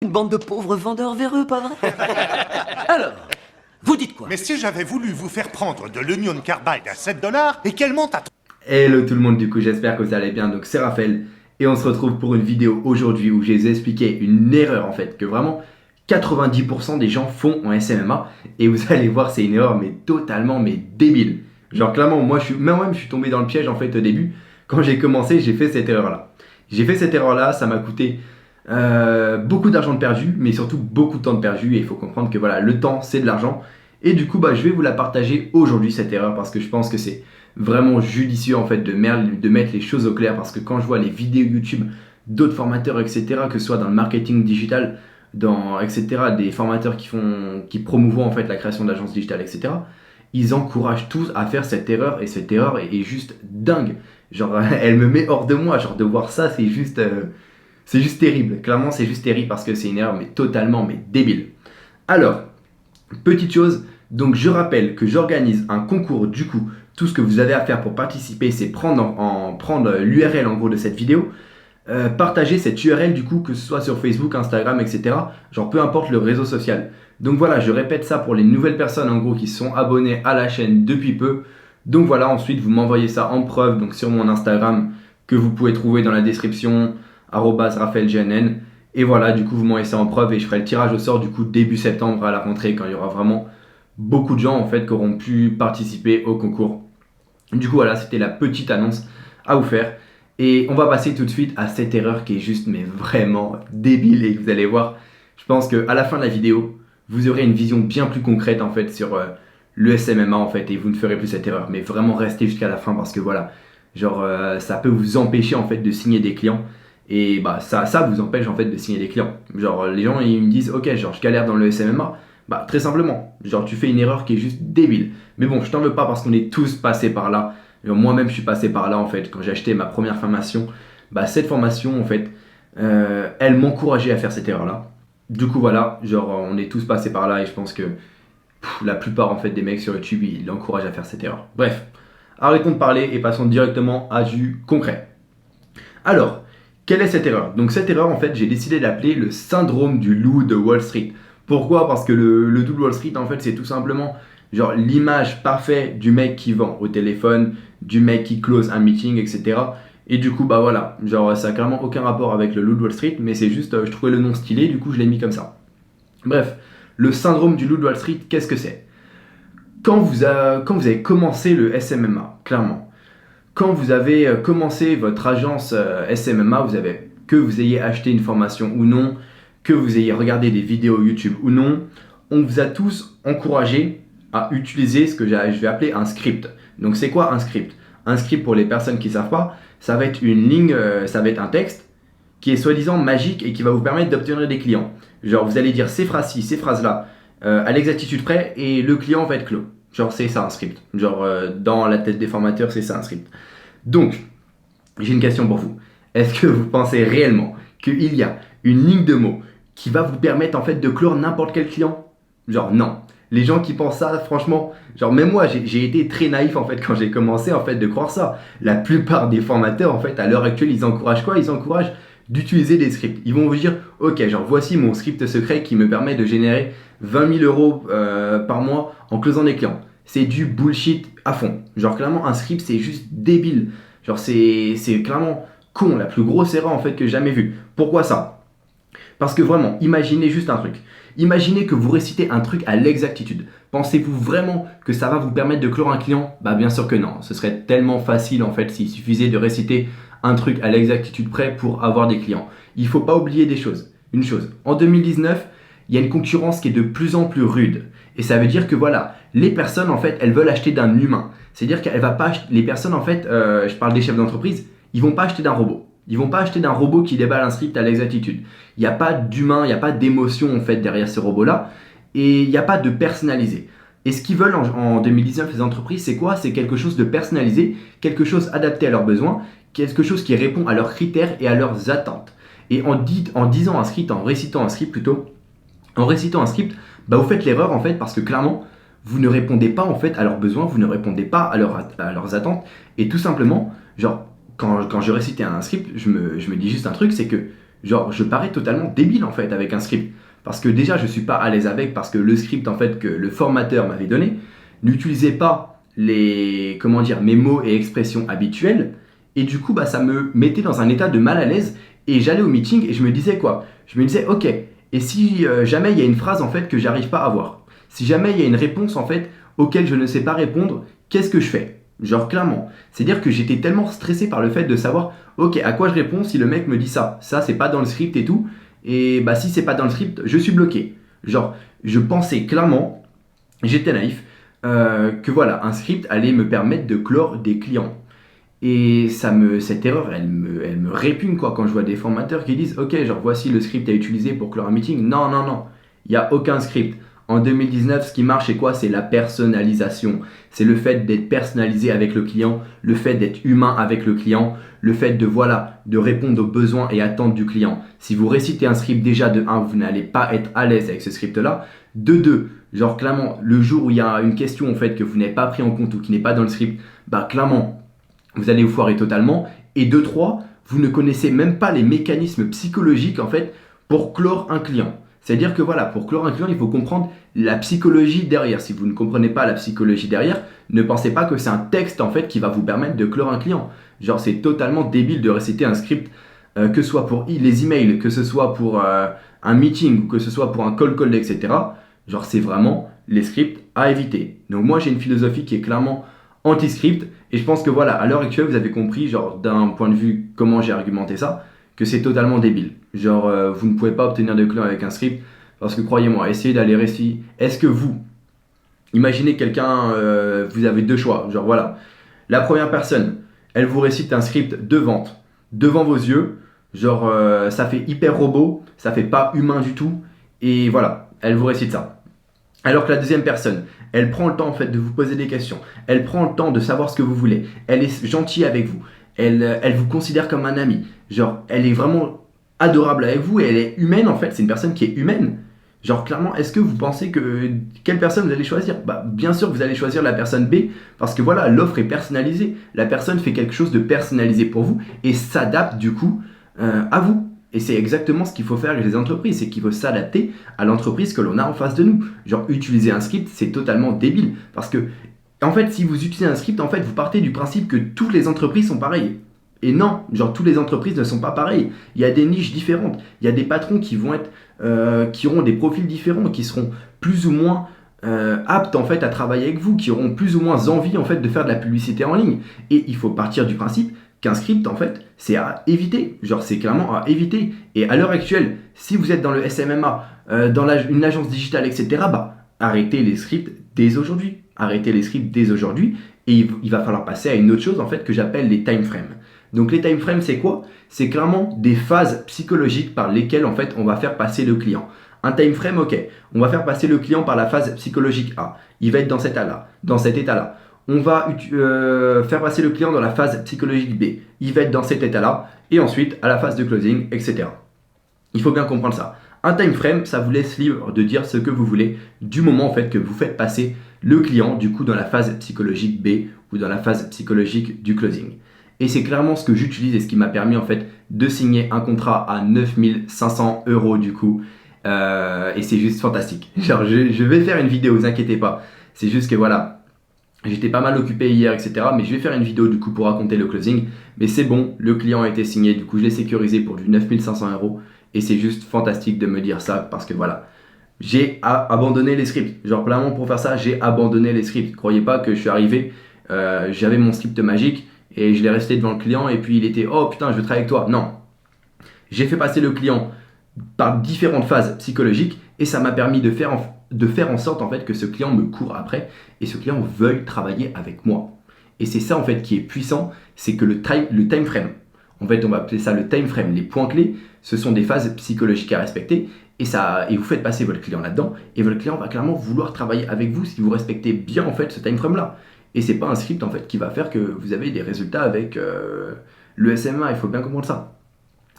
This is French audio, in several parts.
Une bande de pauvres vendeurs véreux, pas vrai? Alors, vous dites quoi? Mais si j'avais voulu vous faire prendre de l'Union Carbide à 7 $ et qu'elle monte à... Hello tout le monde, du coup j'espère que vous allez bien, donc c'est Raphaël et on se retrouve pour une vidéo aujourd'hui où je vais vous expliquer une erreur en fait que vraiment 90% des gens font en SMMA et vous allez voir c'est une erreur mais totalement débile. Genre clairement moi je suis tombé dans le piège en fait au début, quand j'ai commencé j'ai fait cette erreur là. Ça m'a coûté beaucoup d'argent de perdu mais surtout beaucoup de temps de perdu et il faut comprendre que voilà le temps c'est de l'argent et du coup je vais vous la partager aujourd'hui cette erreur parce que je pense que c'est vraiment judicieux en fait de mettre les choses au clair parce que quand je vois les vidéos YouTube d'autres formateurs etc que ce soit dans le marketing digital etc des formateurs qui promouvoient en fait la création d'agences digitales etc ils encouragent tous à faire cette erreur et cette erreur est juste dingue, genre elle me met hors de moi, genre de voir ça c'est juste terrible, clairement c'est juste terrible parce que c'est une erreur mais totalement débile. Alors, petite chose, donc je rappelle que j'organise un concours du coup. Tout ce que vous avez à faire pour participer, c'est prendre l'URL en gros de cette vidéo, partager cette URL du coup, que ce soit sur Facebook, Instagram, etc. Genre peu importe le réseau social. Donc voilà, je répète ça pour les nouvelles personnes en gros qui sont abonnées à la chaîne depuis peu. Donc voilà, ensuite vous m'envoyez ça en preuve donc sur mon Instagram que vous pouvez trouver dans la description, @RaphaëlGNN. Et voilà, du coup vous m'envoyez ça en preuve et je ferai le tirage au sort du coup début septembre à la rentrée quand il y aura vraiment beaucoup de gens en fait qui auront pu participer au concours. Du coup voilà, c'était la petite annonce à vous faire. Et on va passer tout de suite à cette erreur qui est juste mais vraiment débile et que vous allez voir. Je pense qu'à la fin de la vidéo, vous aurez une vision bien plus concrète en fait sur le SMMA en fait et vous ne ferez plus cette erreur. Mais vraiment restez jusqu'à la fin parce que voilà, genre ça peut vous empêcher en fait de signer des clients. Et ça vous empêche en fait de signer des clients. Genre les gens ils me disent ok genre je galère dans le SMMA. Très simplement, genre tu fais une erreur qui est juste débile. Mais bon, je t'en veux pas parce qu'on est tous passés par là. Moi-même, je suis passé par là en fait quand j'ai acheté ma première formation. Cette formation en fait, elle m'encourageait à faire cette erreur-là. Du coup voilà, genre on est tous passés par là et je pense que la plupart en fait des mecs sur YouTube ils l'encouragent à faire cette erreur. Bref, arrêtons de parler et passons directement à du concret. Alors, quelle est cette erreur? Donc cette erreur en fait, j'ai décidé d'appeler le syndrome du loup de Wall Street. Pourquoi? Parce que le loup de Wall Street en fait c'est tout simplement genre l'image parfaite du mec qui vend au téléphone, du mec qui close un meeting, etc. Et du coup, voilà, genre ça a clairement aucun rapport avec le loup de Wall Street, mais c'est juste, je trouvais le nom stylé, du coup je l'ai mis comme ça. Bref, le syndrome du loup de Wall Street, qu'est-ce que c'est? Quand vous avez commencé le SMMA, clairement, quand vous avez commencé votre agence SMMA, que vous ayez acheté une formation ou non, que vous ayez regardé des vidéos YouTube ou non, on vous a tous encouragé à utiliser ce que je vais appeler un script. Donc c'est quoi un script? Un script pour les personnes qui ne savent pas, ça va être une ligne, ça va être un texte qui est soi-disant magique et qui va vous permettre d'obtenir des clients. Genre vous allez dire ces phrases-ci, ces phrases-là, à l'exactitude près et le client va être clos. Genre c'est ça un script. Genre dans la tête des formateurs c'est ça un script. Donc j'ai une question pour vous. Est-ce que vous pensez réellement qu'il y a une ligne de mots qui va vous permettre en fait de clore n'importe quel client? Genre non. Les gens qui pensent ça, franchement, genre même moi j'ai été très naïf en fait quand j'ai commencé en fait de croire ça. La plupart des formateurs en fait à l'heure actuelle ils encouragent quoi? Ils encouragent d'utiliser des scripts. Ils vont vous dire ok genre voici mon script secret qui me permet de générer 20 000 euros par mois en closant des clients. C'est du bullshit à fond. Genre clairement un script c'est juste débile. Genre c'est clairement con, la plus grosse erreur en fait que j'ai jamais vue. Pourquoi ça? Parce que vraiment, imaginez juste un truc. Imaginez que vous récitez un truc à l'exactitude. Pensez-vous vraiment que ça va vous permettre de clore un client? Bien sûr que non. Ce serait tellement facile en fait s'il suffisait de réciter un truc à l'exactitude près pour avoir des clients. Il ne faut pas oublier une chose. En 2019, il y a une concurrence qui est de plus en plus rude. Et ça veut dire que voilà, les personnes en fait, elles veulent acheter d'un humain. C'est-à-dire qu'elles va pas les personnes en fait, je parle des chefs d'entreprise, ils vont pas acheter d'un robot. Ils vont pas acheter d'un robot qui déballe un script à l'exactitude. Il n'y a pas d'humain, il n'y a pas d'émotion en fait derrière ces robots-là. Et il n'y a pas de personnalisé. Et ce qu'ils veulent en 2019 les entreprises, c'est quoi? C'est quelque chose de personnalisé, quelque chose adapté à leurs besoins, quelque chose qui répond à leurs critères et à leurs attentes. Et en récitant un script, vous faites l'erreur en fait parce que clairement, vous ne répondez pas en fait à leurs besoins, vous ne répondez pas à leurs attentes. Et tout simplement, genre, quand je récitais un script, je me dis juste un truc, c'est que genre je parais totalement débile en fait avec un script. Parce que déjà je suis pas à l'aise avec, parce que le script en fait que le formateur m'avait donné n'utilisait pas comment dire, mes mots et expressions habituels. Et du coup, ça me mettait dans un état de mal à l'aise. Et j'allais au meeting et je me disais quoi? Je me disais, ok, et si jamais il y a une phrase en fait que j'arrive pas à avoir? Si jamais il y a une réponse en fait auquel je ne sais pas répondre, qu'est-ce que je fais? Genre clairement. C'est-à-dire que j'étais tellement stressé par le fait de savoir, ok, à quoi je réponds si le mec me dit ça? Ça, c'est pas dans le script et tout. Et si c'est pas dans le script, je suis bloqué. Genre, je pensais clairement, j'étais naïf, que voilà, un script allait me permettre de clore des clients. Et cette erreur, elle me répugne quoi, quand je vois des formateurs qui disent ok, genre voici le script à utiliser pour clore un meeting. Non, non, non, il n'y a aucun script. En 2019, ce qui marche, c'est quoi? C'est la personnalisation. C'est le fait d'être personnalisé avec le client, le fait d'être humain avec le client, le fait de répondre aux besoins et attentes du client. Si vous récitez un script, déjà de 1, vous n'allez pas être à l'aise avec ce script-là. De 2, genre clairement, le jour où il y a une question en fait que vous n'avez pas pris en compte ou qui n'est pas dans le script, clairement, vous allez vous foirer totalement. Et de 3, vous ne connaissez même pas les mécanismes psychologiques en fait pour clore un client. C'est-à-dire que voilà, pour clore un client, il faut comprendre la psychologie derrière. Si vous ne comprenez pas la psychologie derrière, ne pensez pas que c'est un texte en fait qui va vous permettre de clore un client. Genre c'est totalement débile de réciter un script, que ce soit pour les emails, que ce soit pour un meeting, ou que ce soit pour un call, etc. Genre c'est vraiment les scripts à éviter. Donc moi j'ai une philosophie qui est clairement anti-script, et je pense que voilà, à l'heure actuelle, vous avez compris, genre d'un point de vue comment j'ai argumenté ça, que c'est totalement débile. Genre, vous ne pouvez pas obtenir de clients avec un script, parce que croyez-moi, essayez d'aller réciter. Est-ce que vous, imaginez quelqu'un, vous avez 2 choix, genre voilà, la première personne, elle vous récite un script de vente, devant vos yeux, genre ça fait hyper robot, ça fait pas humain du tout, et voilà, elle vous récite ça. Alors que la deuxième personne, elle prend le temps en fait de vous poser des questions, elle prend le temps de savoir ce que vous voulez, elle est gentille avec vous, elle vous considère comme un ami, genre elle est vraiment adorable avec vous et elle est humaine en fait, c'est une personne qui est humaine. Genre clairement, est-ce que vous pensez que quelle personne vous allez choisir? Bien sûr que vous allez choisir la personne B parce que voilà, l'offre est personnalisée, la personne fait quelque chose de personnalisé pour vous et s'adapte du coup à vous. Et c'est exactement ce qu'il faut faire avec les entreprises, c'est qu'il faut s'adapter à l'entreprise que l'on a en face de nous. Genre utiliser un script, c'est totalement débile. Parce que, en fait, si vous utilisez un script, en fait, vous partez du principe que toutes les entreprises sont pareilles. Et non, genre toutes les entreprises ne sont pas pareilles. Il y a des niches différentes. Il y a des patrons qui vont être, qui auront des profils différents, qui seront plus ou moins aptes en fait à travailler avec vous, qui auront plus ou moins envie en fait de faire de la publicité en ligne. Et il faut partir du principe qu'un script, en fait, c'est à éviter. Genre, c'est clairement à éviter. Et à l'heure actuelle, si vous êtes dans le SMMA, dans une agence digitale, etc., arrêtez les scripts dès aujourd'hui. Arrêtez les scripts dès aujourd'hui. Et il va falloir passer à une autre chose, en fait, que j'appelle les time frames. Donc, les time frames, c'est quoi? C'est clairement des phases psychologiques par lesquelles, en fait, on va faire passer le client. Un time frame, ok. On va faire passer le client par la phase psychologique A. Il va être dans cet état-là. Dans cet état-là. On va faire passer le client dans la phase psychologique B. Il va être dans cet état-là. Et ensuite, à la phase de closing, etc. Il faut bien comprendre ça. Un time frame, ça vous laisse libre de dire ce que vous voulez du moment en fait, que vous faites passer le client du coup dans la phase psychologique B ou dans la phase psychologique du closing. Et c'est clairement ce que j'utilise et ce qui m'a permis en fait de signer un contrat à 9500 € du coup. Et c'est juste fantastique. Genre, je vais faire une vidéo, vous inquiétez pas. C'est juste que voilà. J'étais pas mal occupé hier, etc. Mais je vais faire une vidéo du coup pour raconter le closing. Mais c'est bon, le client a été signé. Du coup, je l'ai sécurisé pour du 9500 €. Et c'est juste fantastique de me dire ça parce que voilà, j'ai abandonné les scripts. Genre, clairement, pour faire ça, j'ai abandonné les scripts. Croyez pas que je suis arrivé, j'avais mon script magique et je l'ai resté devant le client. Et puis il était, oh putain, je veux travailler avec toi. Non. J'ai fait passer le client par différentes phases psychologiques et ça m'a permis de faire en sorte en fait que ce client me court après et ce client veuille travailler avec moi. Et c'est ça en fait qui est puissant, c'est que le time frame, en fait on va appeler ça le time frame, les points clés, ce sont des phases psychologiques à respecter et vous faites passer votre client là-dedans et votre client va clairement vouloir travailler avec vous si vous respectez bien en fait ce time frame là. Et c'est pas un script en fait qui va faire que vous avez des résultats avec le SMA, il faut bien comprendre ça.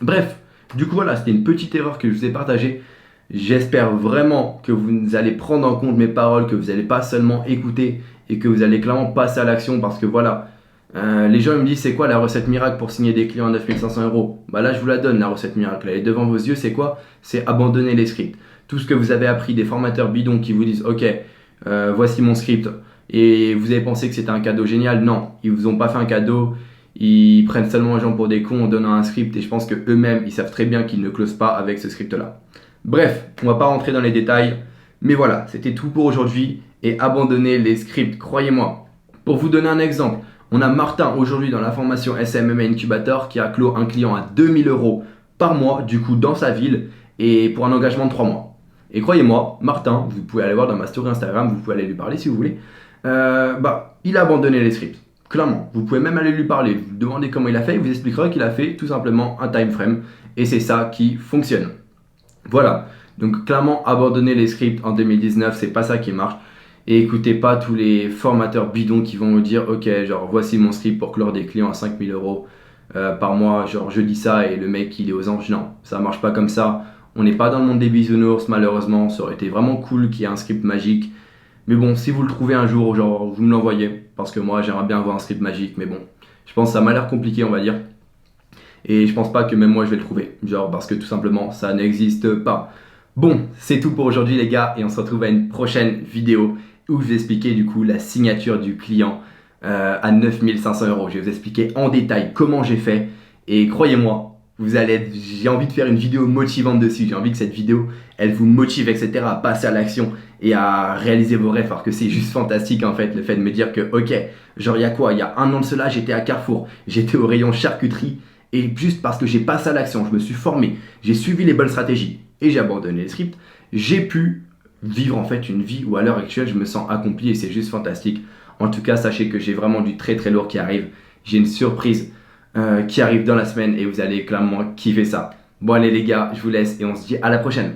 Bref, du coup voilà, c'était une petite erreur que je vous ai partagée. J'espère vraiment que vous allez prendre en compte mes paroles, que vous n'allez pas seulement écouter et que vous allez clairement passer à l'action parce que voilà, Les gens ils me disent c'est quoi la recette miracle pour signer des clients à 9500 €? Bah là je vous la donne la recette miracle, elle est devant vos yeux, c'est quoi? C'est abandonner les scripts. Tout ce que vous avez appris des formateurs bidons qui vous disent ok, voici mon script, et vous avez pensé que c'était un cadeau génial, non, ils vous ont pas fait un cadeau, ils prennent seulement les gens pour des cons en donnant un script, et je pense que eux-mêmes ils savent très bien qu'ils ne closent pas avec ce script là. Bref, on va pas rentrer dans les détails, mais voilà, c'était tout pour aujourd'hui, et abandonnez les scripts, croyez-moi. Pour vous donner un exemple, on a Martin aujourd'hui dans la formation SMMA Incubator qui a clos un client à 2000 € par mois, du coup dans sa ville, et pour un engagement de 3 mois. Et croyez-moi, Martin, vous pouvez aller voir dans ma story Instagram, vous pouvez aller lui parler si vous voulez, il a abandonné les scripts, clairement. Vous pouvez même aller lui parler, vous demandez comment il a fait, il vous expliquera qu'il a fait tout simplement un time frame, et c'est ça qui fonctionne. Voilà, donc clairement abandonner les scripts en 2019, c'est pas ça qui marche. Et écoutez pas tous les formateurs bidons qui vont vous dire ok, genre voici mon script pour clore des clients à 5000 € par mois, genre je dis ça et le mec il est aux anges. Non, ça marche pas comme ça. On n'est pas dans le monde des bisounours malheureusement, ça aurait été vraiment cool qu'il y ait un script magique. Mais bon, si vous le trouvez un jour, genre vous me l'envoyez, parce que moi j'aimerais bien avoir un script magique, mais bon, je pense que ça m'a l'air compliqué on va dire. Et je pense pas que même moi je vais le trouver, genre parce que tout simplement ça n'existe pas. Bon, c'est tout pour aujourd'hui les gars, et on se retrouve à une prochaine vidéo où je vais expliquer du coup la signature du client à 9500 €. Je vais vous expliquer en détail comment j'ai fait, et croyez-moi, j'ai envie de faire une vidéo motivante dessus. J'ai envie que cette vidéo, elle vous motive, etc. à passer à l'action et à réaliser vos rêves, parce que c'est juste fantastique en fait, le fait de me dire que ok, genre il y a quoi, il y a un an de cela, j'étais à Carrefour, j'étais au rayon charcuterie, et juste parce que j'ai passé à l'action, je me suis formé, j'ai suivi les bonnes stratégies et j'ai abandonné les scripts, j'ai pu vivre en fait une vie où à l'heure actuelle je me sens accompli, et c'est juste fantastique. En tout cas, sachez que j'ai vraiment du très très lourd qui arrive. J'ai une surprise qui arrive dans la semaine et vous allez clairement kiffer ça. Bon allez les gars, je vous laisse et on se dit à la prochaine.